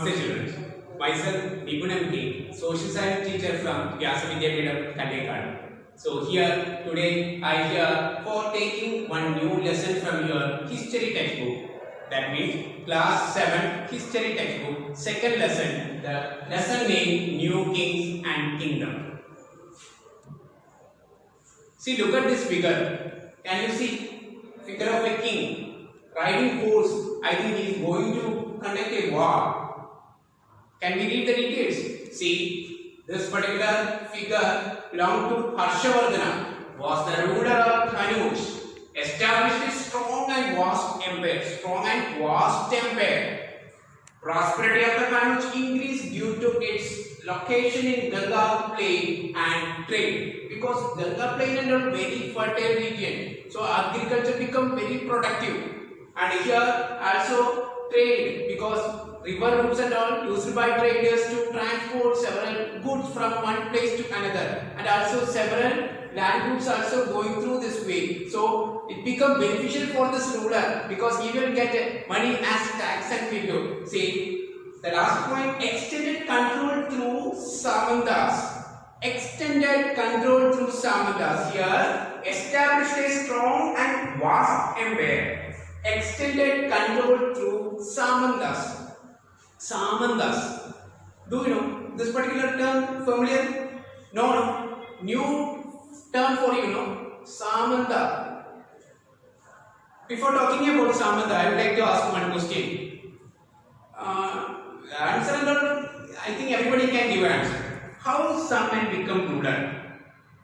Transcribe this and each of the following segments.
Namaste children. Myself Nipunam K, social science teacher from Vyasavidyapeetham, Kannekad. So here today I here for taking one new lesson from your history textbook. That means class 7 history textbook. Second lesson, the lesson name New Kings and Kingdom. See, look at this figure. Can you see? Figure of a king riding horse. I think he is going to conduct a war. Can we read the details? See, this particular figure belonged to Harshavardhana, was the ruler of Kanuj, established a strong and vast empire. Prosperity of the Kanuj increased due to its location in Ganga plain and trade. Because Ganga plain is a very fertile region, so agriculture become very productive. And here also trade, because river routes and all used by traders to transport several goods from one place to another, and also several land routes also going through this way. So it become beneficial for this ruler because he will get money as tax and tribute. See, the last point, extended control through Samantas. Extended control through Samantas. Here, established a strong and vast empire. Extended control through Samantas. Samantas. Do you know this particular term familiar? No. New term for you, no? Samanta. Before talking about Samanta, I would like to ask one question. Answer, I think everybody can give an answer. How some men become ruler?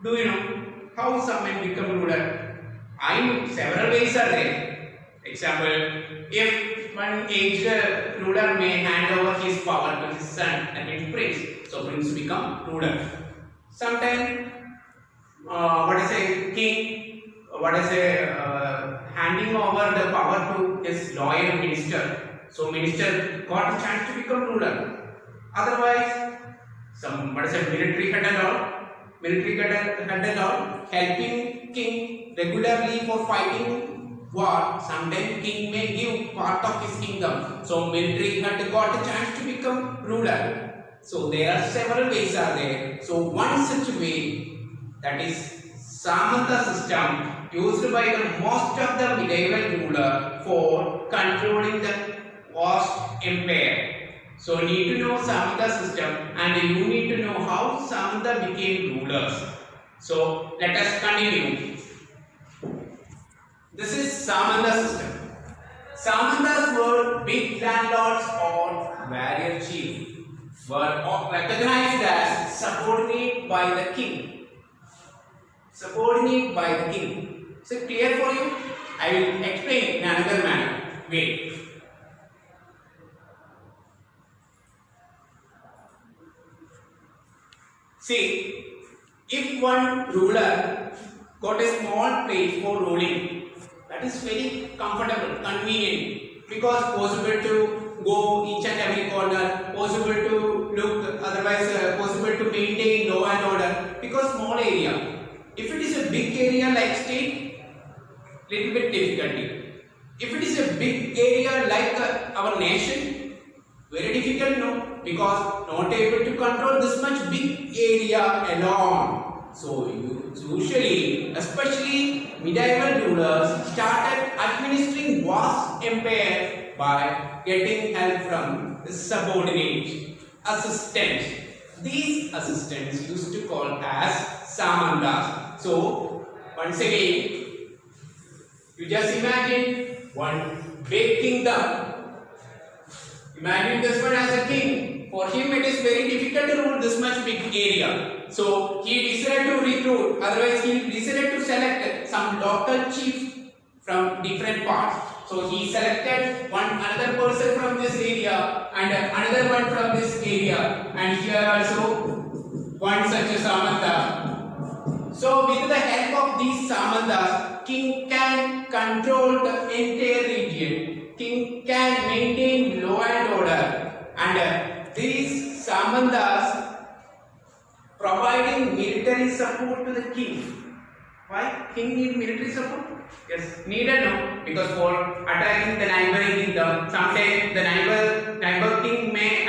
Do you know how some men become ruler? I know several ways are there. Example, if one aged ruler may hand over his power to his son, that means prince. So prince become ruler. Sometimes, king, handing over the power to his loyal minister. So minister got a chance to become ruler. Otherwise, some military head and all, helping king regularly for fighting war. Sometimes king may give part of his kingdom. So military had got a chance to become ruler. So there are several ways are there. So one such way, that is Samanta system, used by the most of the medieval ruler for controlling the vast empire. So you need to know Samanta system, and you need to know how Samanta became rulers. So let us continue. This is Samanta system. Samantas were big landlords or warrior chiefs, were recognized as subordinate by the king. Subordinate by the king. Is it clear for you? I will explain in another manner. Wait. See, if one ruler got a small place for ruling, that is very comfortable, convenient, because possible to go each and every corner, possible to look, otherwise possible to maintain law and order, because small area. If it is a big area like state, little bit difficulty. If it is a big area like our nation, very difficult, no, because not able to control this much big area alone. So usually, especially medieval rulers started administering vast empire by getting help from the subordinate assistants. These assistants used to call as Samantas. So once again, you just imagine one big kingdom. Imagine this one as a king. For him it is very difficult to rule this much big area. So he decided to recruit, otherwise he decided to select some local chiefs from different parts. So he selected another person from this area and another one from this area, and here also one such a Samanta. So with the help of these Samantas, king can control the entire region. King can maintain law and order, and these Samantas providing military support to the king. Why? King need military support? Yes, needed, because for attacking the neighboring kingdom, sometimes the neighbor king may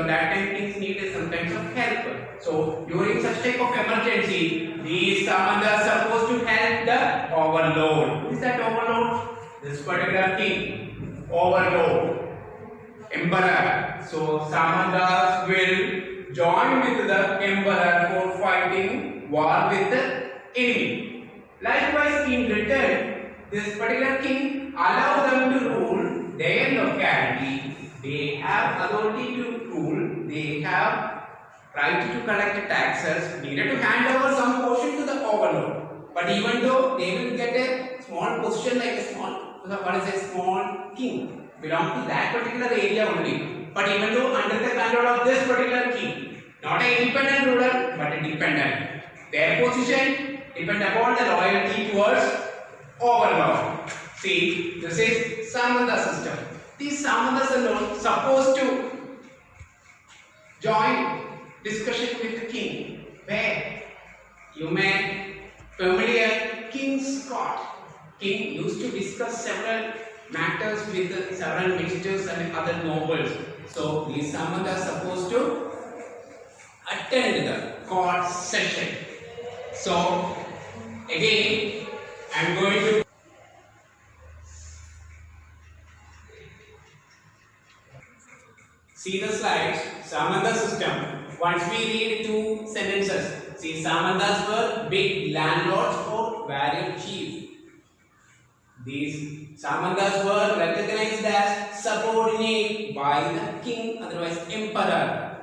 that time kings need some kinds of help. So during such type of emergency, these Samandas supposed to help the overlord. Who is that overlord? This particular king, overlord, emperor. So Samandas will join with the emperor for fighting war with the enemy. Likewise, in return, this particular king allow them to rule their locality. They have authority to rule. They have right to collect taxes. Needed to hand over some portion to the overlord. But even though they will get a small position like a small king, belong to that particular area only. But even though under the control of this particular king, not an independent ruler, but a dependent. Their position depend upon the loyalty towards overlord. See, this is Samanta system. These Samantas alone supposed to join discussion with the king, where you may familiar king's court. King used to discuss several matters with several ministers and other nobles. So these Samantas supposed to attend the court session. So again, I am going to see the slides. Samanta system. Once we read two sentences. See, Samantas were big landlords or warrior chief. These Samantas were recognized as subordinate by the king, otherwise emperor.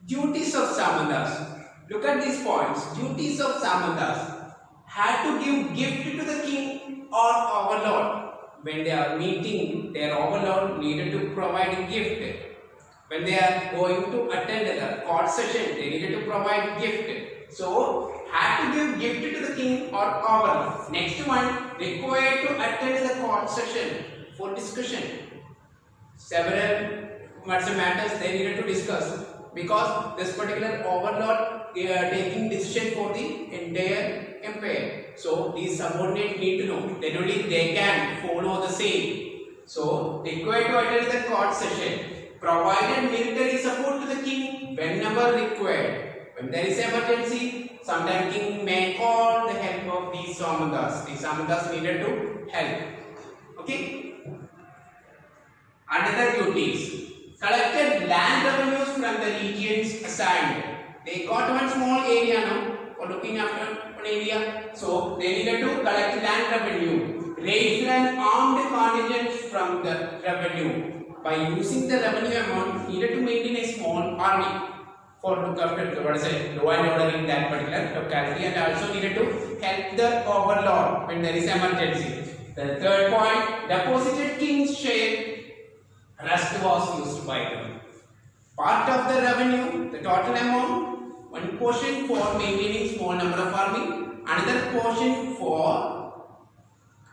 Duties of Samantas. Look at these points. Duties of Samantas. Had to give gift to the king or overlord. When they are meeting their overlord, needed to provide a gift. When they are going to attend the court session, they needed to provide gift. So, had to give gift to the king or overlord. Next one, required to attend the court session for discussion. Several matters they needed to discuss, because this particular overlord taking decision for the entire empire. So, these subordinates need to know. Then only they can follow the same. So, required to attend the court session. Provided military support to the king whenever required. When there is emergency, sometimes king may call the help of these Samantas. These Samantas needed to help. Okay. Another duties. Collected land revenues from the regions assigned. They got one small area now for looking after one area. So they needed to collect land revenue. Raise an armed contingent from the revenue. By using the revenue amount, needed to maintain a small army for look after law and order in that particular locality, and also needed to help the overlord when there is emergency. The third point, deposited king's share, rest was used by them. Part of the revenue, the total amount, one portion for maintaining small number of army, another portion for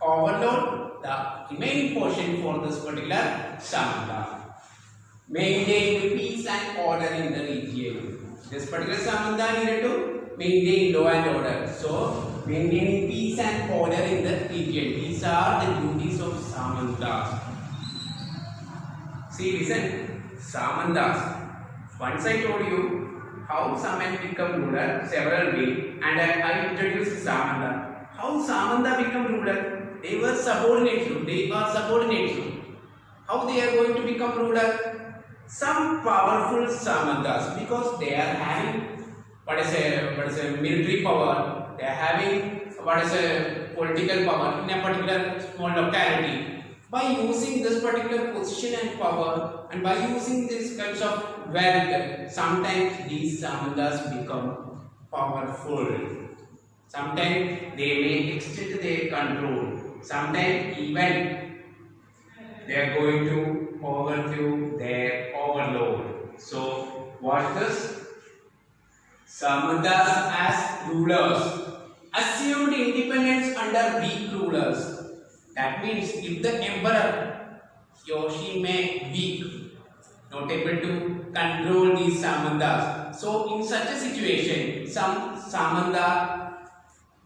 overlord, the remaining portion for this particular Samanta. Maintain peace and order in the region. This particular Samanta needed to maintain law and order. So, maintaining peace and order in the region. These are the duties of Samantas. See, listen. Samantas. Once I told you how Saman become ruler several ways, and I introduced Samanta. How Samanta become ruler? They were subordinates. They are subordinates. How they are going to become ruler? Some powerful Samantas, because they are having what is a military power. They are having what is a political power in a particular small locality. By using this particular position and power, and by using this kinds of wealth, sometimes these Samantas become powerful. Sometimes they may extend their control. Sometimes even they are going to overthrow their overlord. So, watch this. Samantas as rulers assumed independence under weak rulers. That means if the emperor, he or she may weak, not able to control these Samantas. So, in such a situation, some Samanta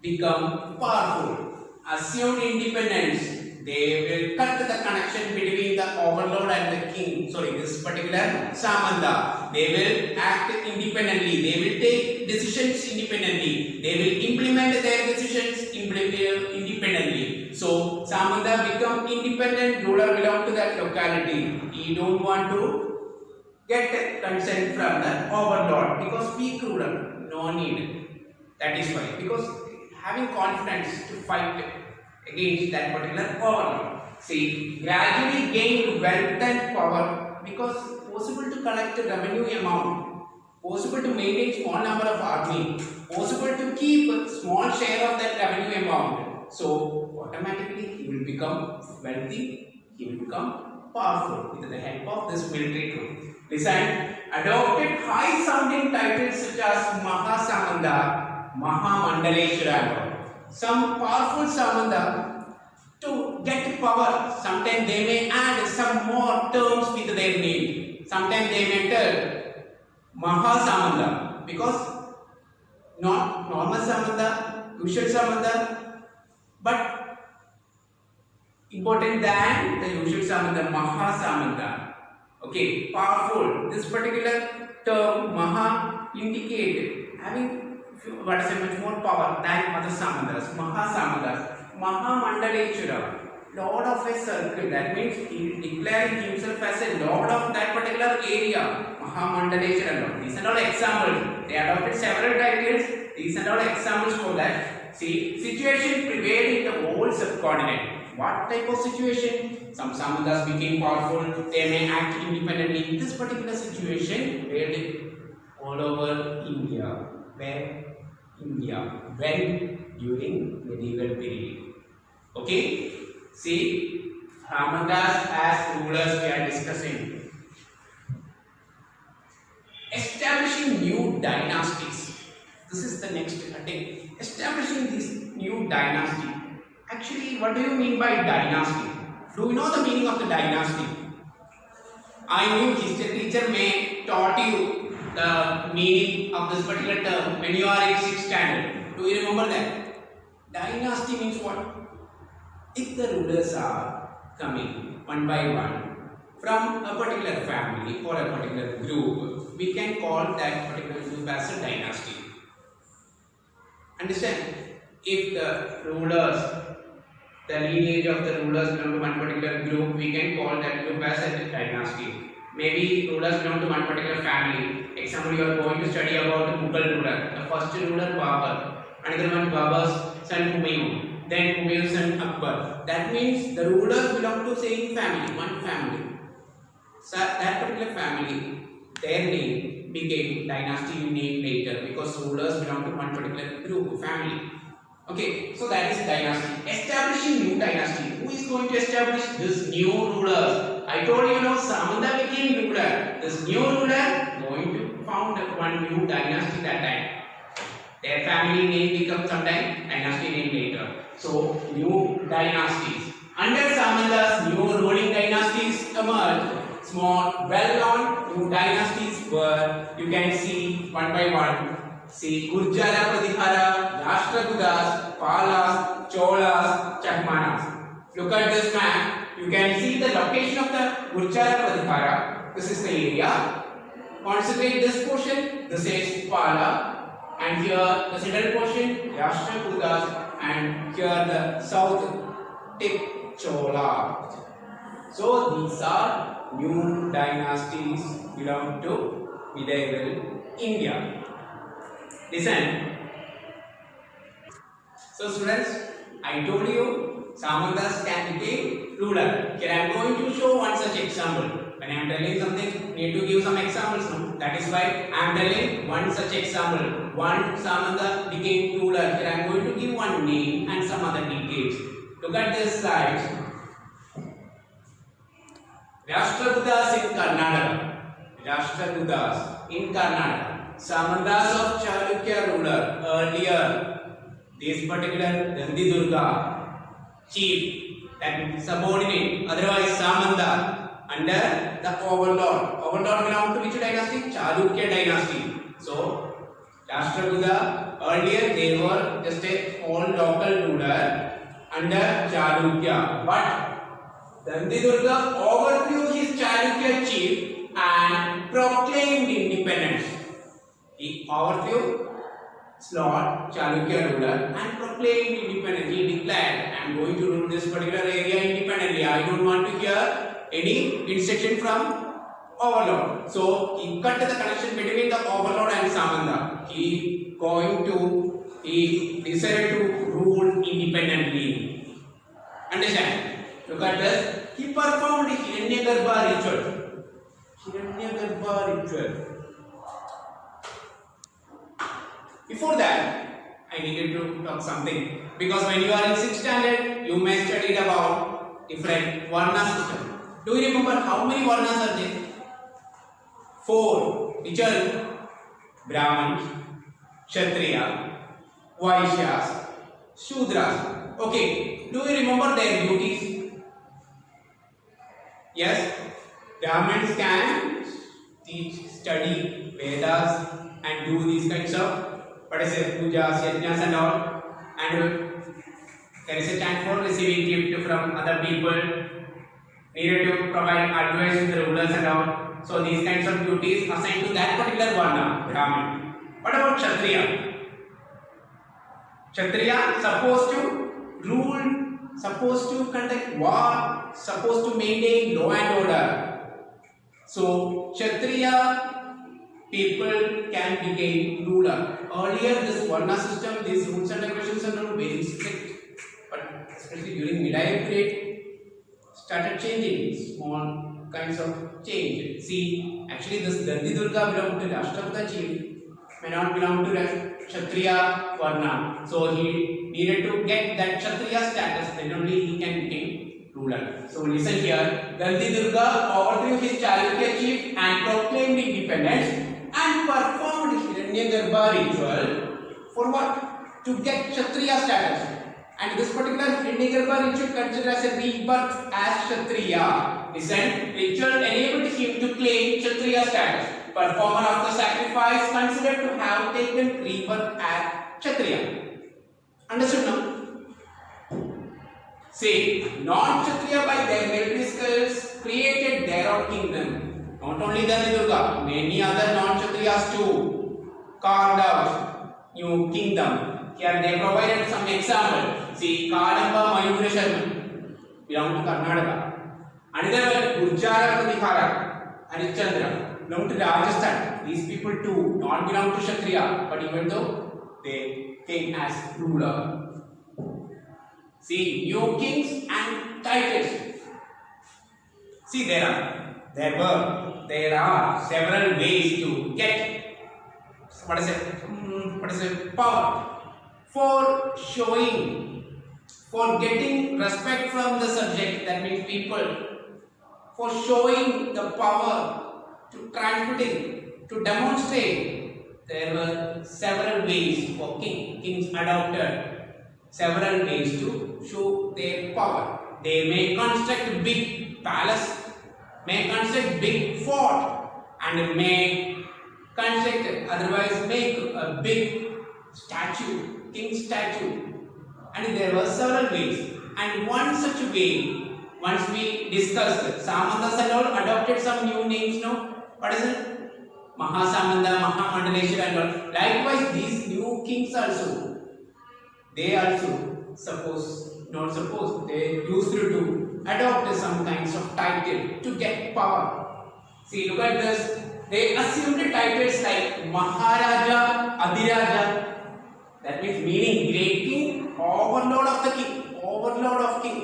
become powerful. Assumed independence, they will cut the connection between the overlord and the king. Sorry, this particular Samanta. They will act independently. They will take decisions independently. They will implement their decisions independently. So Samanta become independent ruler belong to that locality. He don't want to get consent from the overlord because weak ruler, no need. That is why, because having confidence to fight against that particular overlord. See, gradually gain wealth and power because possible to collect a revenue amount, possible to maintain small number of army, possible to keep a small share of that revenue amount. So automatically he will become wealthy, he will become powerful with the help of this military tool. Listen, adopted high sounding titles such as Mahasamanda, Mahamandaleshwara. Some powerful Samanda to get power. Sometimes they may add some more terms with their name. Sometimes they may tell Mahasamanda because not normal Samanda, usual Samanda, but important than the usual Samanda, Mahasamanda. Okay, powerful. This particular term Maha indicated having what is much more power than other Samandas. Mahasamandas. Mahamandaleshwara, Lord of a circle. That means he declaring himself as a Lord of that particular area. Mahamandaleshwara. These are all examples. They adopted several titles. These are all examples for that. See, situation prevailed in the whole subcontinent. What type of situation? Some Samandas became powerful. They may act independently. In this particular situation, prevailed all over India. Where? India. When? During medieval period. Okay? See, Samandas as rulers we are discussing. Establishing new dynasties. This is the next thing. Establishing this new dynasty. Actually, what do you mean by dynasty? Do you know the meaning of the dynasty? I knew history teacher may taught you the meaning of this particular term when you are in 6th standard. Do you remember that? Dynasty means what? If the rulers are coming one by one from a particular family or a particular group, we can call that particular group as a dynasty. Understand? If the rulers, the lineage of the rulers belong to one particular group, we can call that group as a dynasty. Maybe rulers belong to one particular family. Example, you are going to study about the Mughal ruler. The first ruler Babur, another one Babur's son Humayun, then Humayun's son Akbar. That means the rulers belong to same family, one family. So that particular family, their name became dynasty name later because rulers belong to one particular group, family. Okay, so that is dynasty. Establishing new dynasty. Who is going to establish this new rulers? I told you, Samanta became ruler. This new ruler going to found one new dynasty that time. Their family name becomes sometime dynasty name later. So new dynasties. Under Samantas, new ruling dynasties emerged. Small, well-known new dynasties were, you can see one by one. See, Gurjara Pradihara, Rashtrakutas, Palas, Cholas, Chakmanas. Look at this map. You can see the location of the Gurjara Pradihara. This is the area. Concentrate this portion. This is Pala. And here the central portion, Rashtrakutas. And here the south tip, Chola. So these are new dynasties belong to medieval India. Listen. So students, I told you Samantas can become ruler. Here I am going to show one such example. When I am telling something, need to give some examples. No? That is why I am telling one such example. One Samanta became ruler. Here I am going to give one name and some other details. Look at this slide. Rashtrakutas in Karnataka. Rashtrakutas in Karnataka. Samantas of Chalukya ruler earlier, this particular Gandhi Durga chief, that subordinate, otherwise Samanta, under the overlord. Overlord belonged to which dynasty? Chalukya dynasty. So, Rashtrakuta earlier they were just a small local ruler under Chalukya. But Dandidurga overthrew his Chalukya chief and proclaimed independence. He overthrew Lord Chalukya ruler and proclaimed independence. He declared, I am going to rule this particular area independently. I don't want to hear any instruction from overlord. So he cut the connection between the overlord and Samanta. He decided to rule independently. Understand? Look at this. He performed Hiranyagarbha ritual. Hiranyagarbha ritual. Before that, I needed to talk something, because when you are in 6th standard, you may study about different Varna system. Do you remember how many Varnas are there? 4, which are Brahmins, Kshatriya, Vaishyas, Shudras. Okay, do you remember their duties? Yes, Brahmins can teach, study Vedas and do these kinds of pujas, yajnas and all, and there is a chance for receiving gift from other people, needed to provide advice to the rulers and all. So these kinds of duties assigned to that particular Varna, Brahmin. What about Kshatriya? Kshatriya supposed to rule, supposed to conduct war, supposed to maintain law and order. So Kshatriya people can become ruler. Earlier, this Varna system, these rules and regulations are not very strict, but especially during medieval period, started changing, small kinds of change. See, actually, this Dandidurga belonged to Rashtrakuta chief, may not belong to Kshatriya Varna. So he needed to get that Kshatriya status, then only he can become ruler. So listen here, Dandidurga overthrew his Chalukya chief and proclaimed independence and performed Hiranyagarbha ritual for what? To get Kshatriya status. And this particular Hiranyagarbha ritual considered as a rebirth as Kshatriya. Listen, ritual enabled him to claim Kshatriya status. Performer of the sacrifice considered to have taken rebirth as Kshatriya. Understood now? See, non-Kshatriya by their military skills created their own kingdom. Not only Dandidurga, many other non-Kshatriyas too carved out new kingdom. Here they provided some example. See, Kadamba Mayura Sharma belong to Karnataka. Another one, Gurjara Pradihara, Harishchandra belong to Rajasthan. These people too not belong to Kshatriya, but even though they came as ruler. See, new kings and titles. See, there are several ways to get power. For showing, for getting respect from the subject, that means people, for showing the power, to transmitting, to demonstrate, there were several ways for kings adopted several ways to show their power. They may construct big palace, may construct big fort, and may construct, otherwise make a big statue, king statue. And there were several ways. And one such way, once we discussed, Samantas and all adopted some new names, no? What is it? Mahasamanda, Mahamandaleshwara and all. Likewise, these new kings also, they also they used to adopt some kinds of title to get power. See, look at this. They assumed titles like Maharaja, Adhiraja. That means meaning great king, overlord of the king, overlord of king.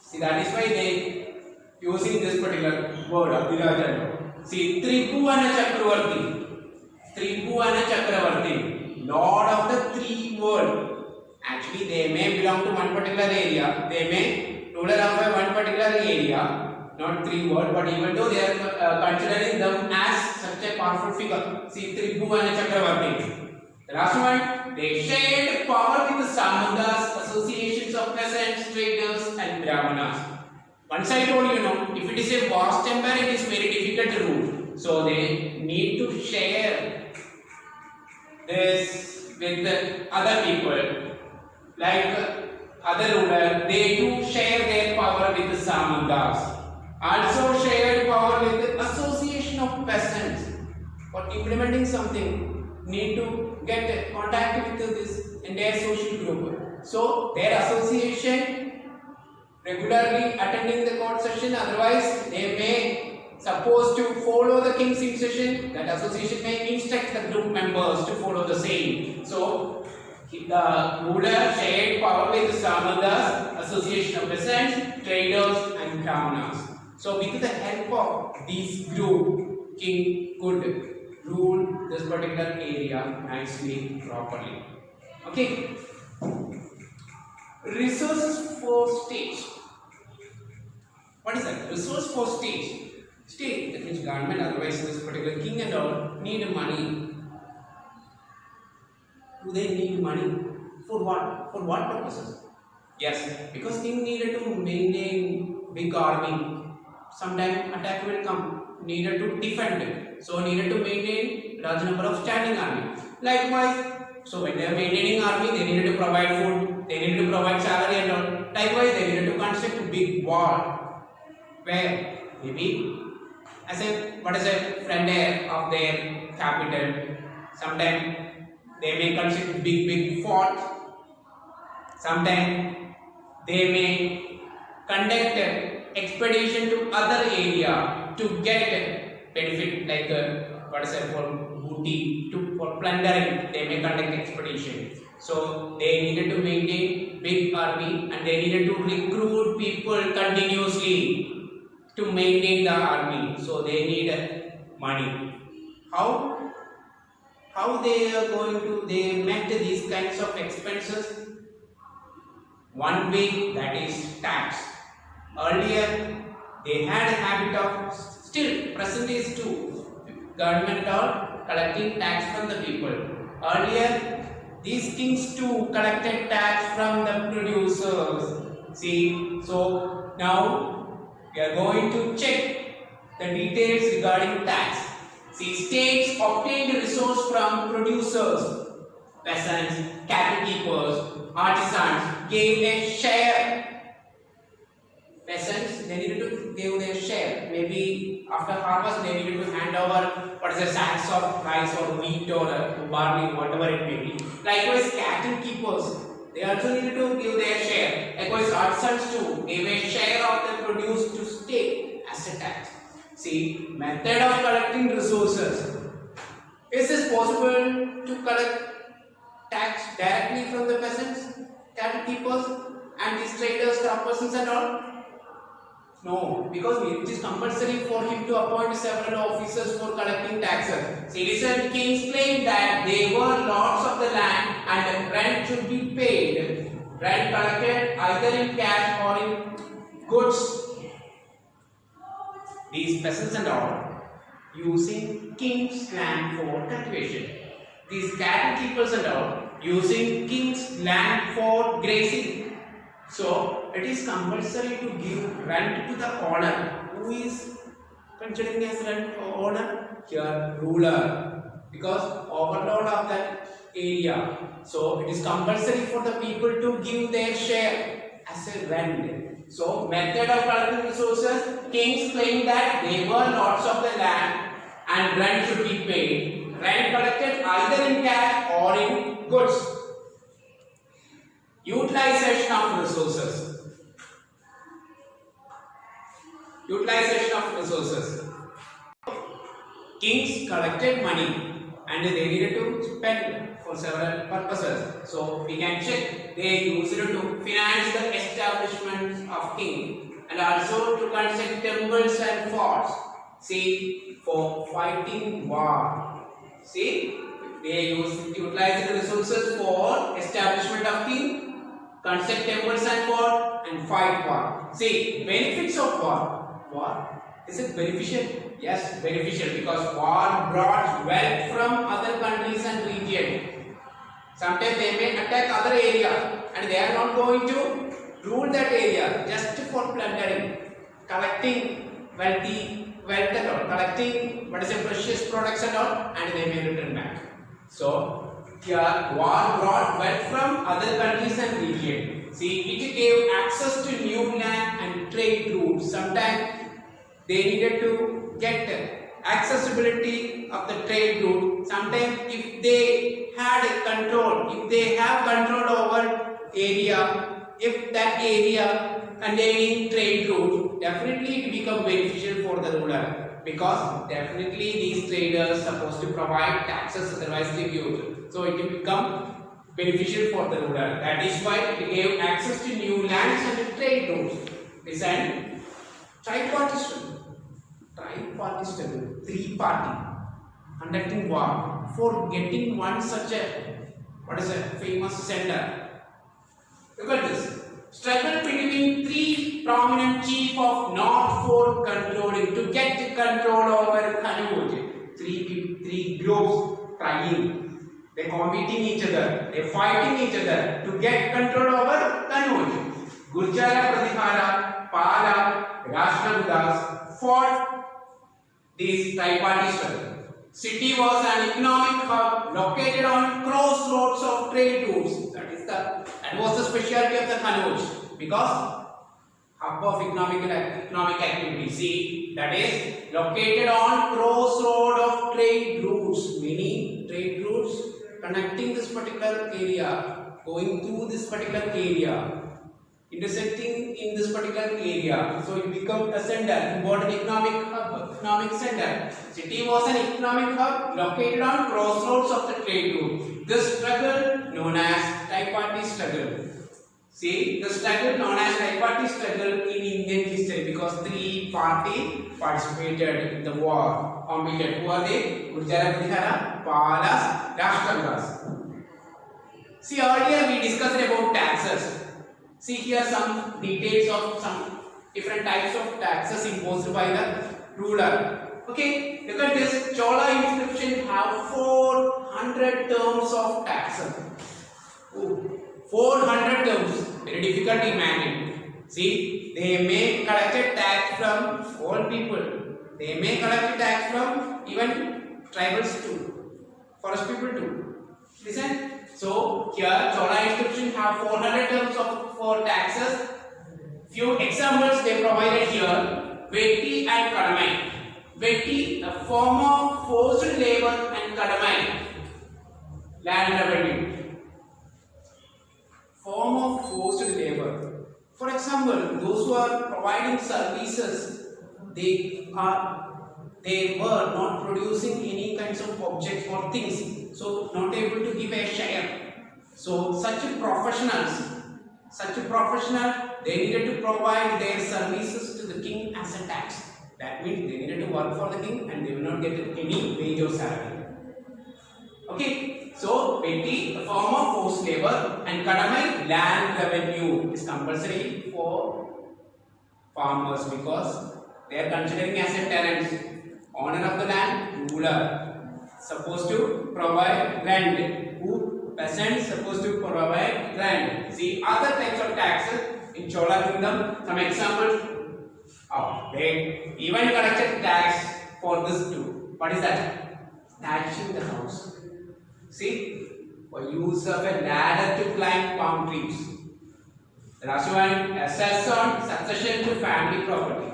See, that is why they using this particular word, Adhiraja. See, Tribhuvana Chakravarti, lord of the three worlds. Actually, they may belong to one particular area, they may ruler of one particular area, not three worlds, but even though they are considering them as such a powerful figure. See, Tribhuvana Chakravarti. The last one, they shared power with the Samantas, associations of peasants, traders, and Brahmanas. Once I told you, if it is a vast empire, it is very difficult to rule. So they need to share this with the other people. Like other ruler, they too share their power with the Samantas. Also shared power with the association of peasants. For implementing something, need to get contact with this entire social group. So their association regularly attending the court session, otherwise they may supposed to follow the king's instruction. That association may instruct the group members to follow the same. So the ruler shared power with the Samantas, association of peasants, traders and brahmanas. So with the help of these group, king could rule this particular area nicely, properly. Okay. Resources for state. What is that? Resource for state. State, that means government, otherwise this particular king and all need money. Do they need money? For what? For what purposes? Yes, because king needed to maintain big army. Sometime attack will come. Needed to defend it. So needed to maintain large number of standing army. Likewise, so when they are maintaining army, they needed to provide food, they needed to provide salary and all. Likewise, they needed to construct a big wall, where maybe as a frontier of their capital. Sometimes they may construct big fort. Sometimes they may conduct expedition to other area to get benefit, like for booty, for plundering. They may conduct expedition. So they needed to maintain big army and they needed to recruit people continuously to maintain the army. So they need money. How they are going to, they met these kinds of expenses? One way, that is tax. Earlier they had a habit of, still present is too, government are collecting tax from the people. Earlier these kings too collected tax from the producers. See, so now we are going to check the details regarding tax. See, states obtained resource from producers, peasants, cattle keepers, artisans gave a share. Peasants, they needed to give their share. Maybe after harvest they needed to hand over sacks of rice or wheat or barley, whatever it may be. Likewise, cattle keepers, they also needed to give their share. Likewise, artisans too gave a share of the produce to state as a tax. See, method of collecting resources. Is it possible to collect tax directly from the peasants, cattle keepers and these traders, persons and all? No, because it is compulsory for him to appoint several officers for collecting taxes. Citizen kings claimed that they were lords of the land and rent should be paid. Rent collected either in cash or in goods. These peasants and all using king's land for cultivation. These cattle keepers and all using king's land for grazing. So it is compulsory to give rent to the owner. Who is considering as rent owner? Here, ruler, because overlord of that area. So it is compulsory for the people to give their share as a rent. So method of collecting resources, kings claim that they were lords of the land and rent should be paid. Rent collected either in cash or in goods. Utilization of resources. Utilization of resources. Kings collected money and they needed to spend for several purposes. So we can check they used it to finance the establishment of king and also to construct temples and forts. See, for fighting war. See, they utilize the resources for establishment of king, construct temples and fort, and fight war. See, benefits of war. War, is it beneficial? Yes, beneficial, because war brought wealth from other countries and regions. Sometimes they may attack other area and they are not going to rule that area just for plundering, collecting wealth and all, collecting precious products and all, and they may return back. So here war brought wealth from other countries and regions. See, it gave access to new land and trade routes. Sometimes they needed to get accessibility of the trade route. Sometimes if they had a control, if they have control over area, if that area containing trade route, definitely it become beneficial for the ruler, because definitely these traders supposed to provide taxes, otherwise they give. So it will become beneficial for the ruler. That is why it gave access to new lands and trade routes. Listen, triparty struggle. Triparty struggle, three-party conducting war for getting one such a famous center. Look at this. Struggle between three prominent chiefs of North for controlling to get control over Kannauj. Three groups trying. They competing each other. They fighting each other to get control over Kannauj. Gurjara Pratihara, Pala, Rashtrakutas fought this triparty struggle. City was an economic hub located on crossroads of trade routes. That was the specialty of the Kannauj, because hub of economic activity. See, that is located on crossroad of trade routes. Many trade routes connecting this particular area, going through this particular area, intersecting in this particular area. So it becomes a center, important economic hub, economic center. City was an economic hub located on crossroads of the trade route. This struggle known as triparty struggle. See, the struggle known as triparty struggle in Indian history, because three parties participated in the war. Competed. Who are they? Gurjara Pratihara, Palas, Rashtrakutas. See, earlier we discussed about taxes. See here some details of some different types of taxes imposed by the ruler. Okay, look at this. Chola inscription have 400 terms of taxes. 400 terms. Very difficult to imagine. See, they may collect a tax from all people. They may collect a tax from even tribals too, forest people too. Listen. So here Chola inscription have 400 terms for taxes. Few examples they provided here: Vetti and Kadamai. Vetti, a form of forced labor, and Kadamai, land revenue. Form of forced labor. For example, those who are providing services, they were not producing any kinds of objects or things, so not able to give a share. So such professional, they needed to provide their services to the king as a tax. That means they needed to work for the king and they will not get any wage or salary. Okay, so Vetti, a form of forced labor, and Kadamai, land revenue, is compulsory for farmers, because they are considering as a tenant. Owner of the land, ruler, supposed to provide rent. Who? Peasants supposed to provide rent. See, other types of taxes in Chola kingdom. Some examples. They even collected tax for this too. What is that? Thatching the house. See, for use of a ladder to climb palm trees. The last one, assess on succession to family property.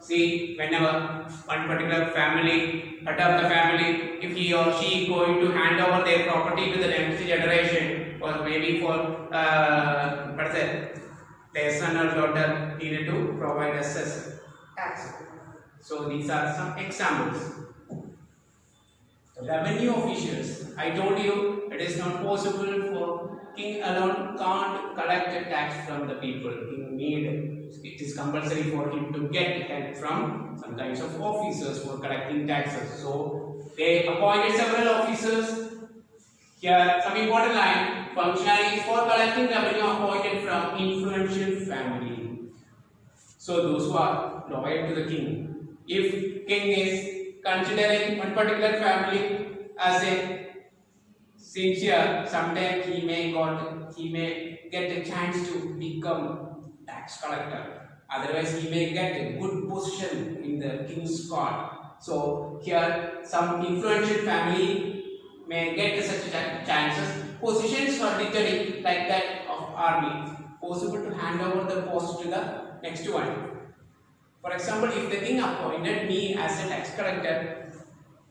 See, whenever one particular family, head of the family, if he or she is going to hand over their property to the next generation, or maybe for their son or daughter, needed to provide assessed tax. So these are some examples. Revenue officials. I told you it is not possible for king alone can't collect a tax from the people. It is compulsory for him to get help from some kinds of officers for collecting taxes. So they appointed several officers. Here some important line: functionaries for collecting revenue appointed from influential family. So those who are loyal to the king. If king is considering one particular family as a sincere, sometimes he may get a chance to become tax collector. Otherwise, he may get a good position in the king's court. So here, some influential family may get such chances. Positions are literally like that of army, possible to hand over the post to the next one. For example, if the king appointed me as a tax collector,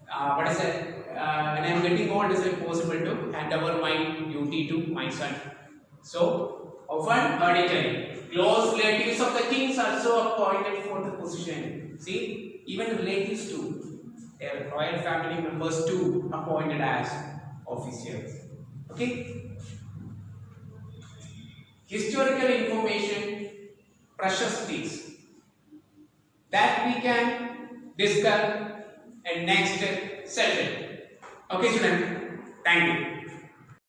what is it? When I am getting old, is it possible to hand over my duty to my son? So, often hereditary. Close relatives of the kings also appointed for the position. See, even relatives too. Their royal family members too appointed as officials. Okay? Historical information, precious things that we can discuss in next session. Okay, students. Thank you.